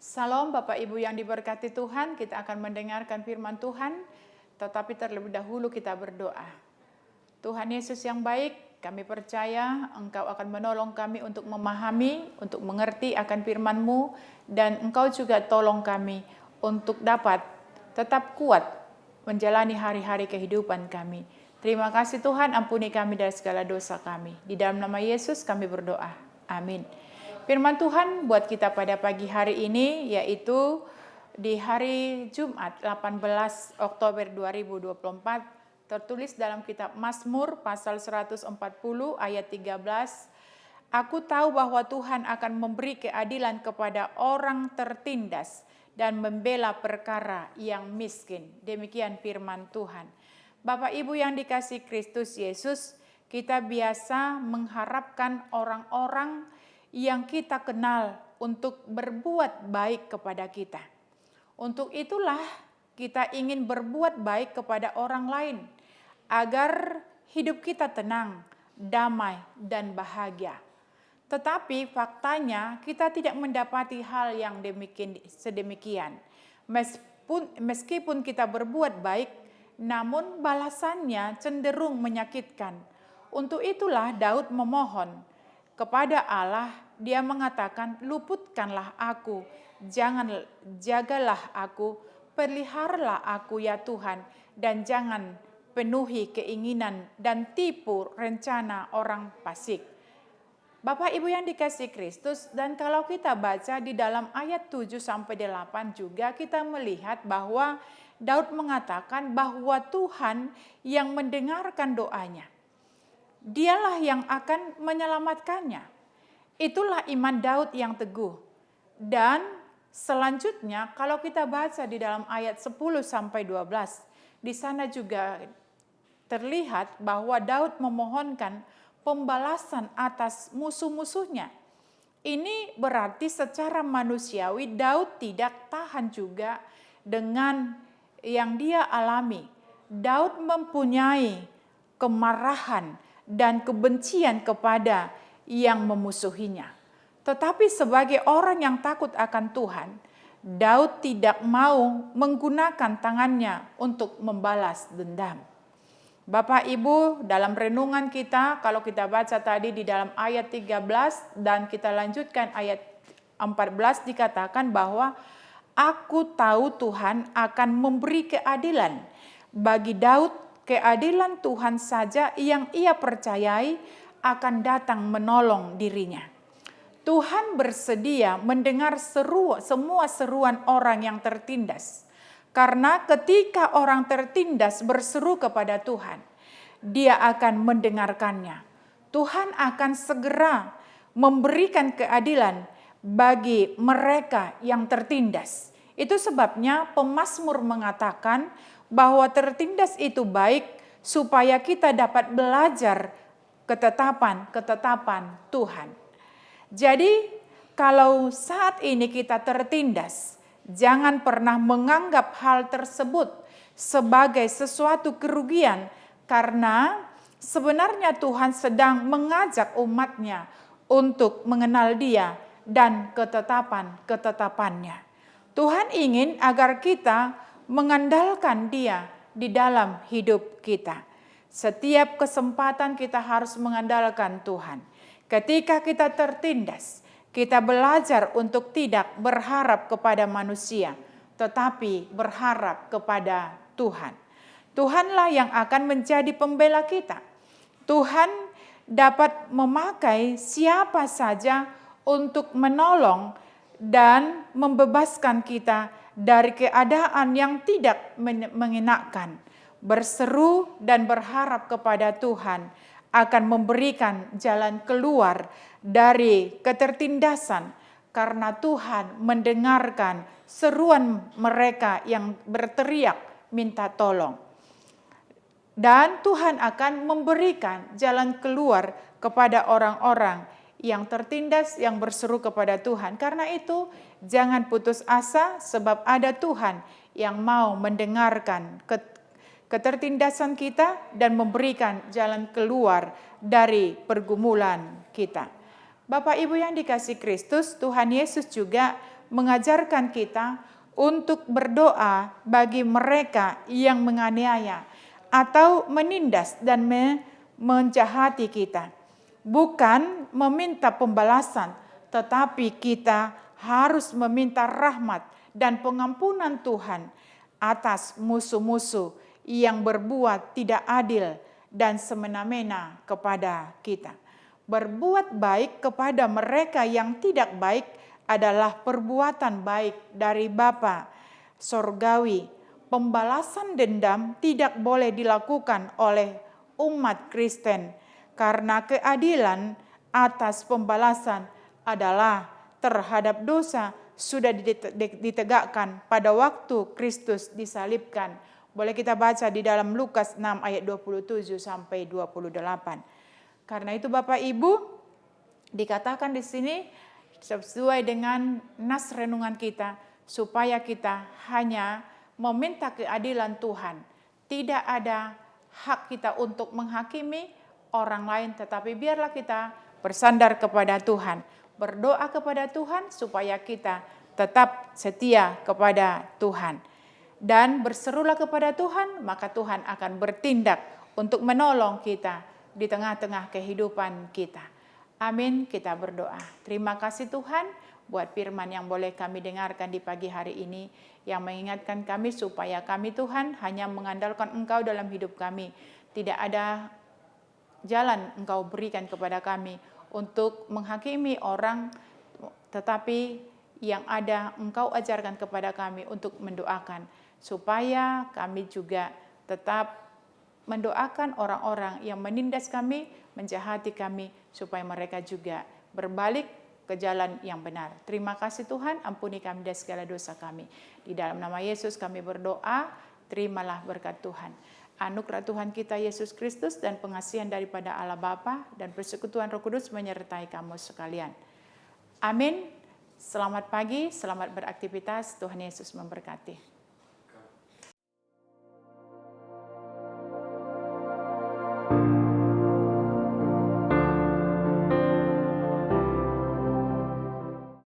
Salam Bapak Ibu yang diberkati Tuhan, kita akan mendengarkan firman Tuhan, tetapi terlebih dahulu kita berdoa. Tuhan Yesus yang baik, kami percaya Engkau akan menolong kami untuk memahami, untuk mengerti akan firman-Mu, dan Engkau juga tolong kami untuk dapat tetap kuat menjalani hari-hari kehidupan kami. Terima kasih Tuhan, ampuni kami dari segala dosa kami. Di dalam nama Yesus kami berdoa. Amin. Firman Tuhan buat kita pada pagi hari ini yaitu di hari Jumat 18 Oktober 2024 tertulis dalam kitab Mazmur pasal 140 ayat 13. Aku tahu bahwa Tuhan akan memberi keadilan kepada orang tertindas dan membela perkara yang miskin. Demikian firman Tuhan. Bapak Ibu yang dikasihi Kristus Yesus, kita biasa mengharapkan orang-orang yang kita kenal untuk berbuat baik kepada kita. Untuk itulah kita ingin berbuat baik kepada orang lain agar hidup kita tenang, damai, dan bahagia. Tetapi faktanya kita tidak mendapati hal yang sedemikian. Meskipun kita berbuat baik, namun balasannya cenderung menyakitkan. Untuk itulah Daud memohon kepada Allah. Dia mengatakan, luputkanlah aku, jagalah aku, peliharalah aku ya Tuhan, dan jangan penuhi keinginan dan tipu rencana orang fasik. Bapak Ibu yang dikasihi Kristus, dan kalau kita baca di dalam ayat 7-8 juga kita melihat bahwa Daud mengatakan bahwa Tuhan yang mendengarkan doanya. Dialah yang akan menyelamatkannya. Itulah iman Daud yang teguh. Dan selanjutnya kalau kita baca di dalam ayat 10-12, di sana juga terlihat bahwa Daud memohonkan pembalasan atas musuh-musuhnya. Ini berarti secara manusiawi Daud tidak tahan juga dengan yang dia alami. Daud mempunyai kemarahan dan kebencian kepada yang memusuhinya. Tetapi sebagai orang yang takut akan Tuhan, Daud tidak mau menggunakan tangannya untuk membalas dendam. Bapak Ibu, dalam renungan kita, kalau kita baca tadi di dalam ayat 13 dan kita lanjutkan ayat 14 dikatakan bahwa aku tahu Tuhan akan memberi keadilan. Bagi Daud, keadilan Tuhan saja yang ia percayai akan datang menolong dirinya. Tuhan bersedia mendengar semua seruan orang yang tertindas. Karena ketika orang tertindas berseru kepada Tuhan, Dia akan mendengarkannya. Tuhan akan segera memberikan keadilan bagi mereka yang tertindas. Itu sebabnya pemazmur mengatakan bahwa tertindas itu baik supaya kita dapat belajar ketetapan Tuhan. Jadi kalau saat ini kita tertindas, jangan pernah menganggap hal tersebut sebagai sesuatu kerugian, karena sebenarnya Tuhan sedang mengajak umatnya untuk mengenal Dia dan ketetapan-ketetapannya. Tuhan ingin agar kita mengandalkan Dia di dalam hidup kita. Setiap kesempatan kita harus mengandalkan Tuhan. Ketika kita tertindas, kita belajar untuk tidak berharap kepada manusia, tetapi berharap kepada Tuhan. Tuhanlah yang akan menjadi pembela kita. Tuhan dapat memakai siapa saja untuk menolong dan membebaskan kita dari keadaan yang tidak mengenakan. Berseru dan berharap kepada Tuhan akan memberikan jalan keluar dari ketertindasan, karena Tuhan mendengarkan seruan mereka yang berteriak minta tolong. Dan Tuhan akan memberikan jalan keluar kepada orang-orang yang tertindas, yang berseru kepada Tuhan. Karena itu jangan putus asa, sebab ada Tuhan yang mau mendengarkan ketertindasan kita dan memberikan jalan keluar dari pergumulan kita. Bapak Ibu yang dikasihi Kristus, Tuhan Yesus juga mengajarkan kita untuk berdoa bagi mereka yang menganiaya atau menindas dan menjahati kita. Bukan meminta pembalasan, tetapi kita harus meminta rahmat dan pengampunan Tuhan atas musuh-musuh yang berbuat tidak adil dan semena-mena kepada kita. Berbuat baik kepada mereka yang tidak baik adalah perbuatan baik dari Bapa Sorgawi. Pembalasan dendam tidak boleh dilakukan oleh umat Kristen karena keadilan atas pembalasan adalah terhadap dosa sudah ditegakkan pada waktu Kristus disalibkan. Boleh kita baca di dalam Lukas 6 ayat 27 sampai 28. Karena itu Bapak Ibu, dikatakan di sini sesuai dengan nas renungan kita, supaya kita hanya meminta keadilan Tuhan. Tidak ada hak kita untuk menghakimi orang lain, tetapi biarlah kita bersandar kepada Tuhan. Berdoa kepada Tuhan supaya kita tetap setia kepada Tuhan. Dan berserulah kepada Tuhan, maka Tuhan akan bertindak untuk menolong kita di tengah-tengah kehidupan kita. Amin, kita berdoa. Terima kasih Tuhan buat firman yang boleh kami dengarkan di pagi hari ini, yang mengingatkan kami supaya kami Tuhan hanya mengandalkan Engkau dalam hidup kami. Tidak ada jalan Engkau berikan kepada kami untuk menghakimi orang, tetapi yang ada Engkau ajarkan kepada kami untuk mendoakan, supaya kami juga tetap mendoakan orang-orang yang menindas kami, menjahati kami, supaya mereka juga berbalik ke jalan yang benar. Terima kasih Tuhan, ampuni kami dari segala dosa kami. Di dalam nama Yesus kami berdoa, terimalah berkat Tuhan. Anugerah Tuhan kita Yesus Kristus dan pengasihan daripada Allah Bapa dan persekutuan Roh Kudus menyertai kamu sekalian. Amin. Selamat pagi, selamat beraktivitas. Tuhan Yesus memberkati. Thank you.